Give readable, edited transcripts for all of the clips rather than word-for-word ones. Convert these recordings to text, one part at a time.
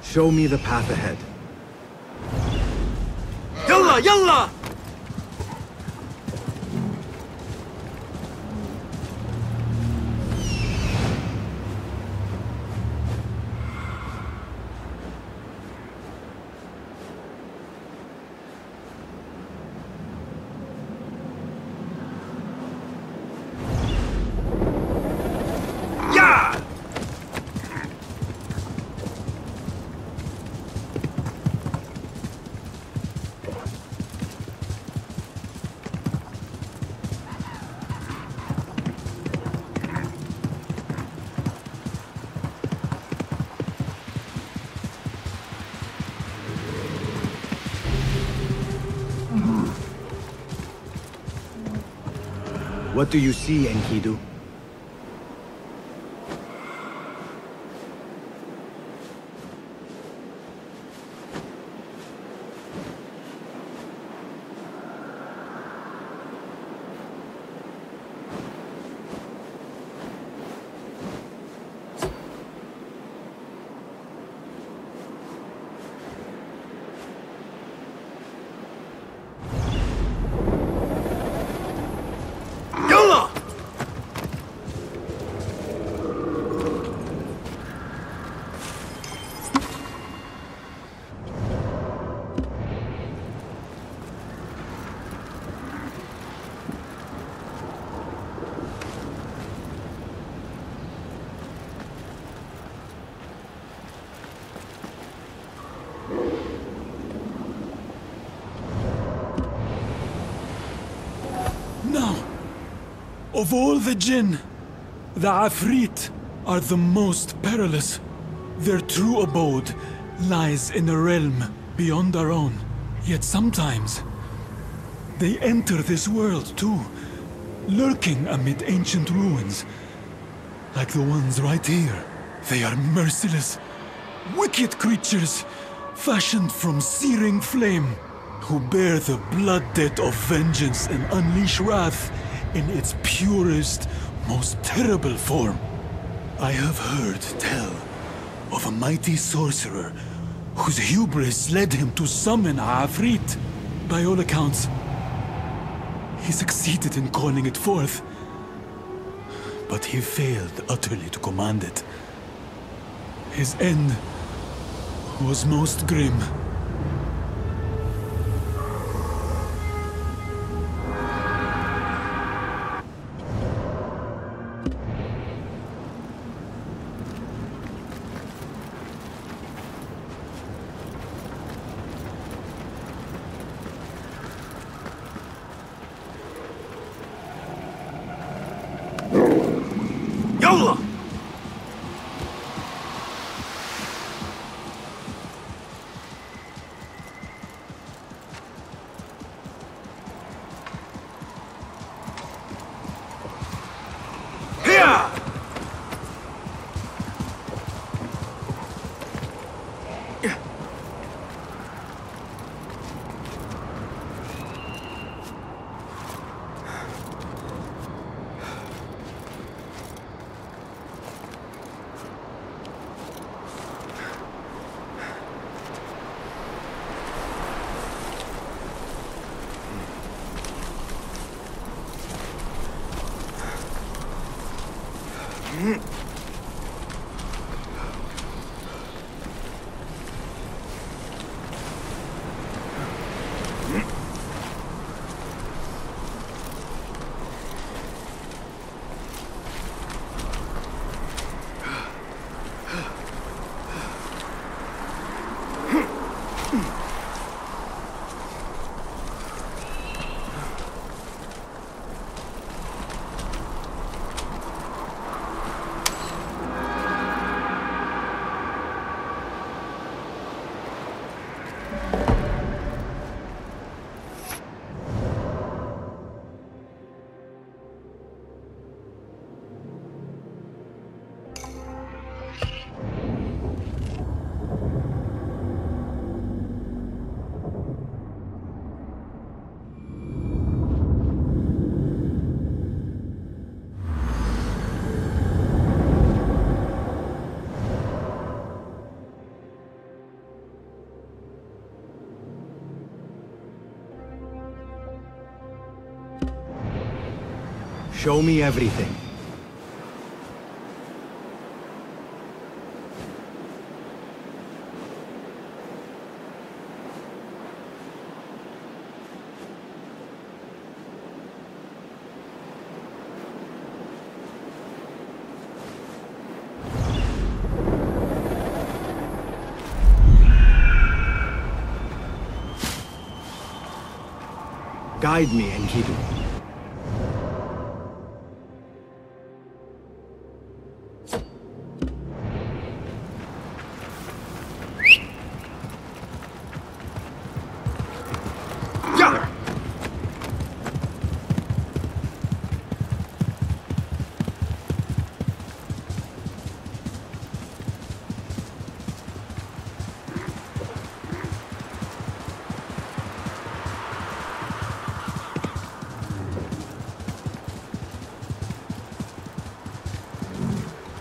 Show me the path ahead. يلا يلا! What do you see, Enkidu? Of all the jinn, the Afrit are the most perilous. Their true abode lies in a realm beyond our own. Yet sometimes, they enter this world too, lurking amid ancient ruins. Like the ones right here. They are merciless, wicked creatures, fashioned from searing flame, who bear the blood debt of vengeance and unleash wrath in its purest, most terrible form. I have heard tell of a mighty sorcerer whose hubris led him to summon Afrit. By all accounts, he succeeded in calling it forth, but he failed utterly to command it. His end was most grim. يلا! Show me everything. Guide me, Enkidu.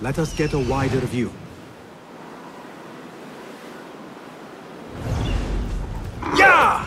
Let us get a wider view. Yeah!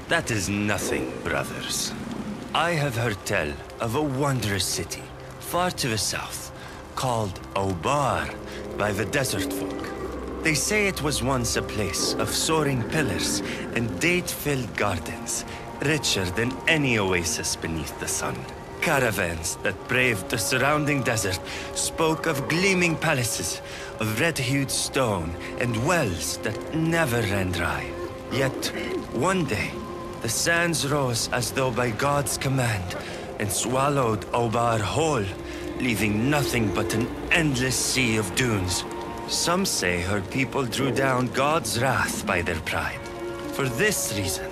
That is nothing, brothers. I have heard tell of a wondrous city, far to the south, called Obar by the desert folk. They say it was once a place of soaring pillars and date-filled gardens, richer than any oasis beneath the sun. Caravans that braved the surrounding desert spoke of gleaming palaces, of red-hued stone, and wells that never ran dry. Yet, one day, the sands rose as though by God's command and swallowed Obar whole, leaving nothing but an endless sea of dunes. Some say her people drew down God's wrath by their pride. For this reason,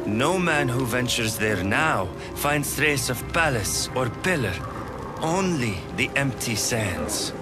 no man who ventures there now finds trace of palace or pillar, only the empty sands.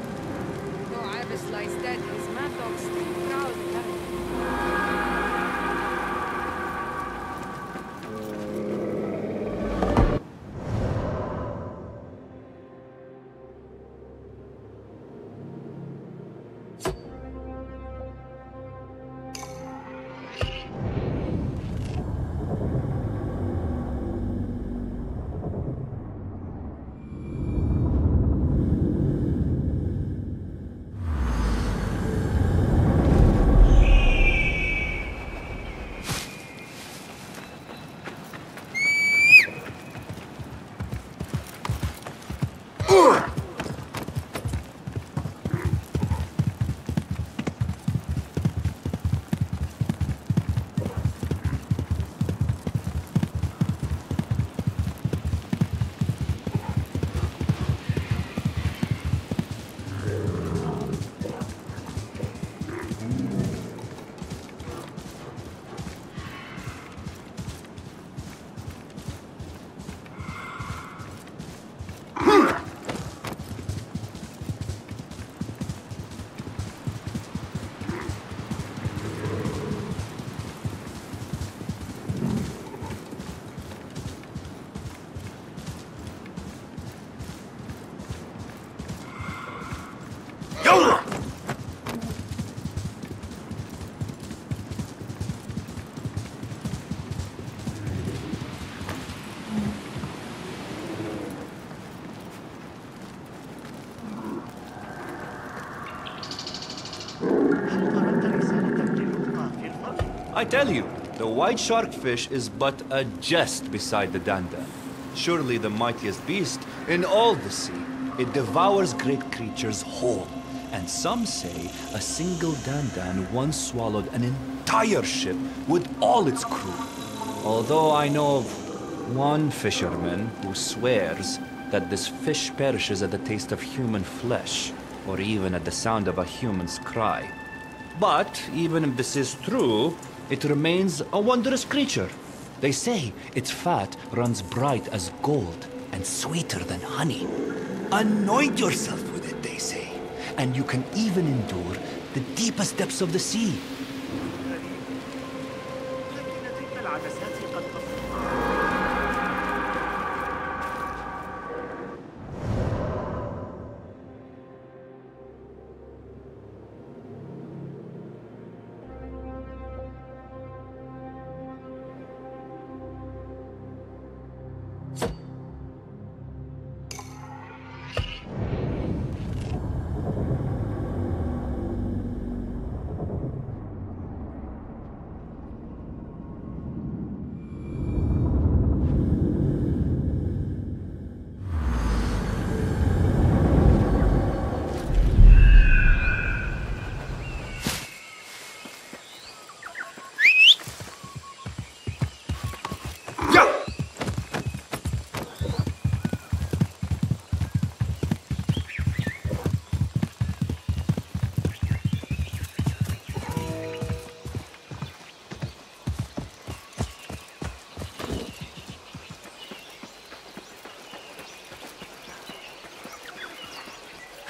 I tell you, The white sharkfish is but a jest beside the dandan. Surely the mightiest beast in all the sea. It devours great creatures whole. And some say a single dandan once swallowed an entire ship with all its crew. Although I know of one fisherman who swears that this fish perishes at the taste of human flesh, or even at the sound of a human's cry. But even if this is true, it remains a wondrous creature. They say its fat runs bright as gold and sweeter than honey. Anoint yourself with it, they say, and you can even endure the deepest depths of the sea.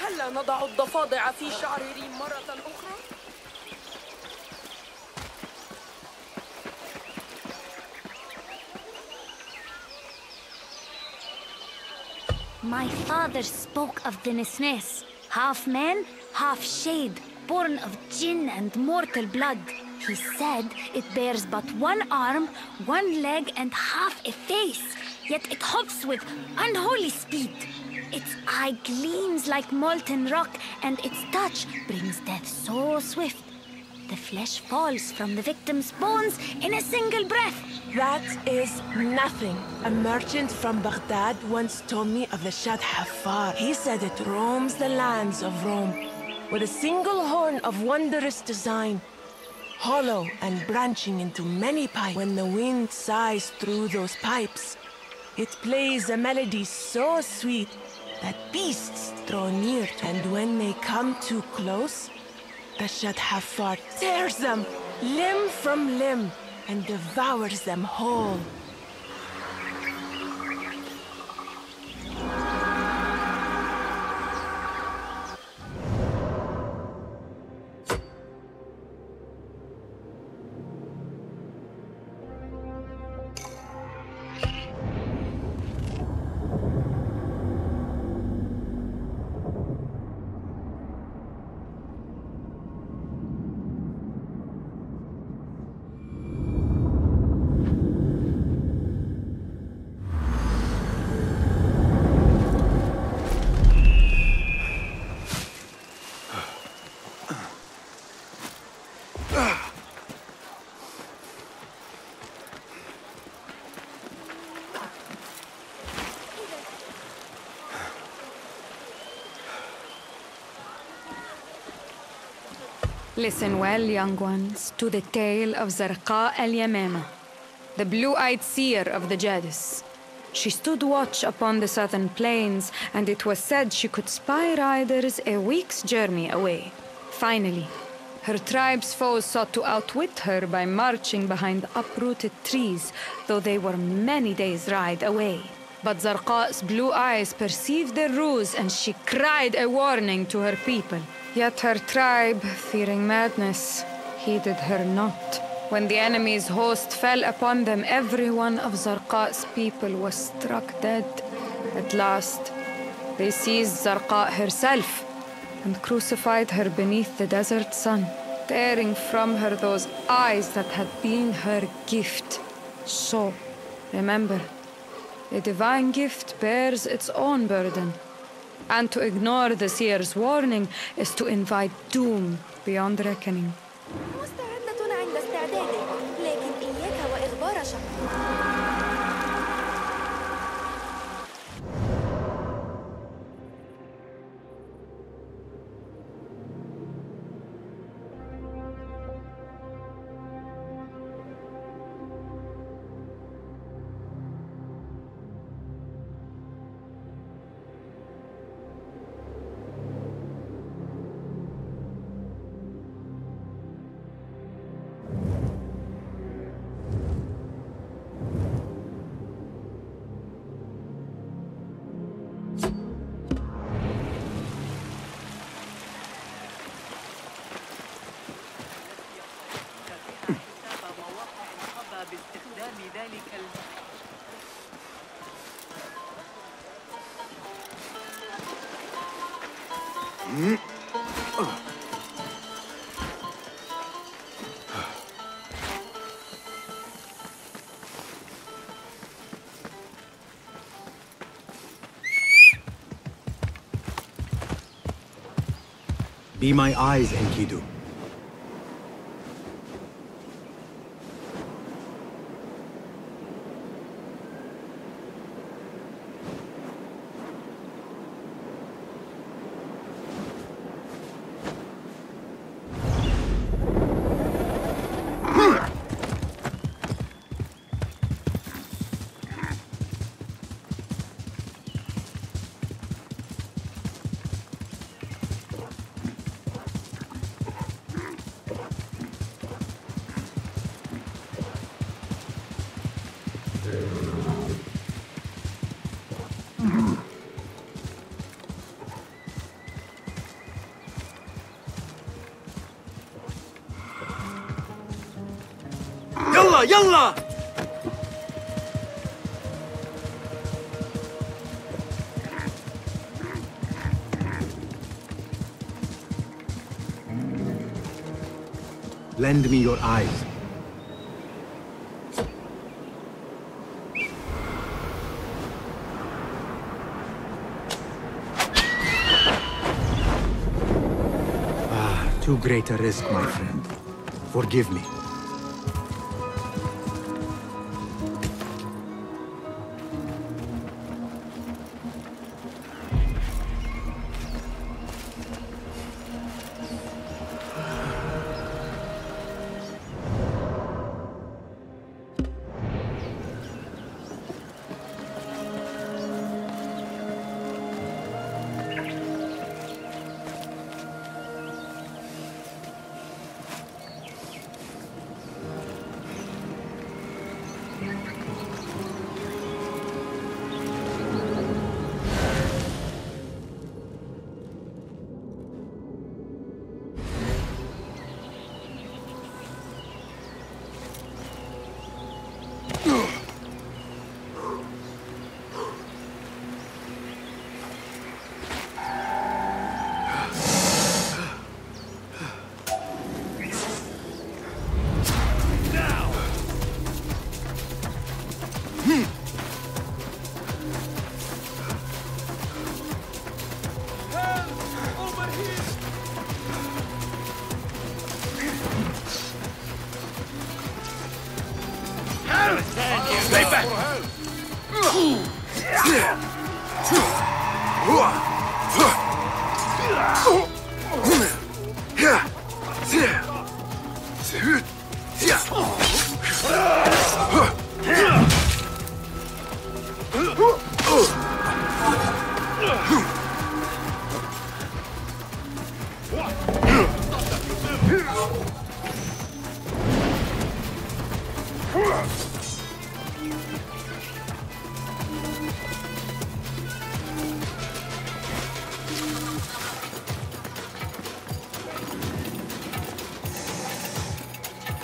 هلا نضع الضفادع في شعر ريم مرة أخرى؟ My father spoke of the Nisnes, half man, half shade, born of jinn and mortal blood. He said it bears but one arm, one leg, and half a face, yet it hops with unholy speed. Its eye gleams like molten rock, and its touch brings death so swift. The flesh falls from the victim's bones in a single breath. That is nothing. A merchant from Baghdad once told me of the Shad Hafar. He said it roams the lands of Rome with a single horn of wondrous design, hollow and branching into many pipes. When the wind sighs through those pipes, it plays a melody so sweet that beasts draw near. And when they come too close, the Shad Hafar tears them limb from limb and devours them whole. Listen well, young ones, to the tale of Zarqa al-Yamama, the blue-eyed seer of the Jadis. She stood watch upon the southern plains, and it was said she could spy riders a week's journey away. Finally, her tribe's foes sought to outwit her by marching behind uprooted trees, though they were many days' ride away. But Zarqa's blue eyes perceived their ruse, and she cried a warning to her people. Yet her tribe, fearing madness, heeded her not. When the enemy's host fell upon them, every one of Zarqa's people was struck dead. At last, they seized Zarqa herself and crucified her beneath the desert sun, tearing from her those eyes that had been her gift. So, remember, a divine gift bears its own burden. And to ignore the seer's warning is to invite doom beyond reckoning. مستعدة عند استعدادك، لكن إياك Be my eyes, Enkidu. Yalla, yalla! Lend me your eyes. Too great a risk, my friend. Forgive me. Stay back!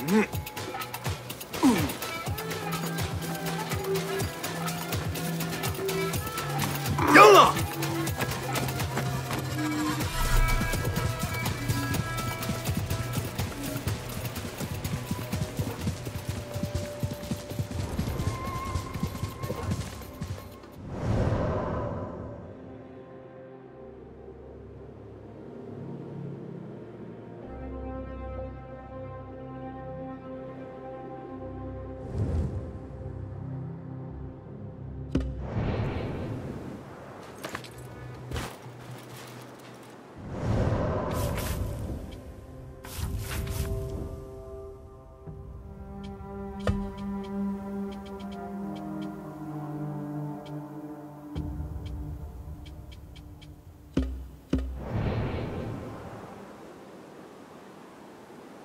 Mm-hmm.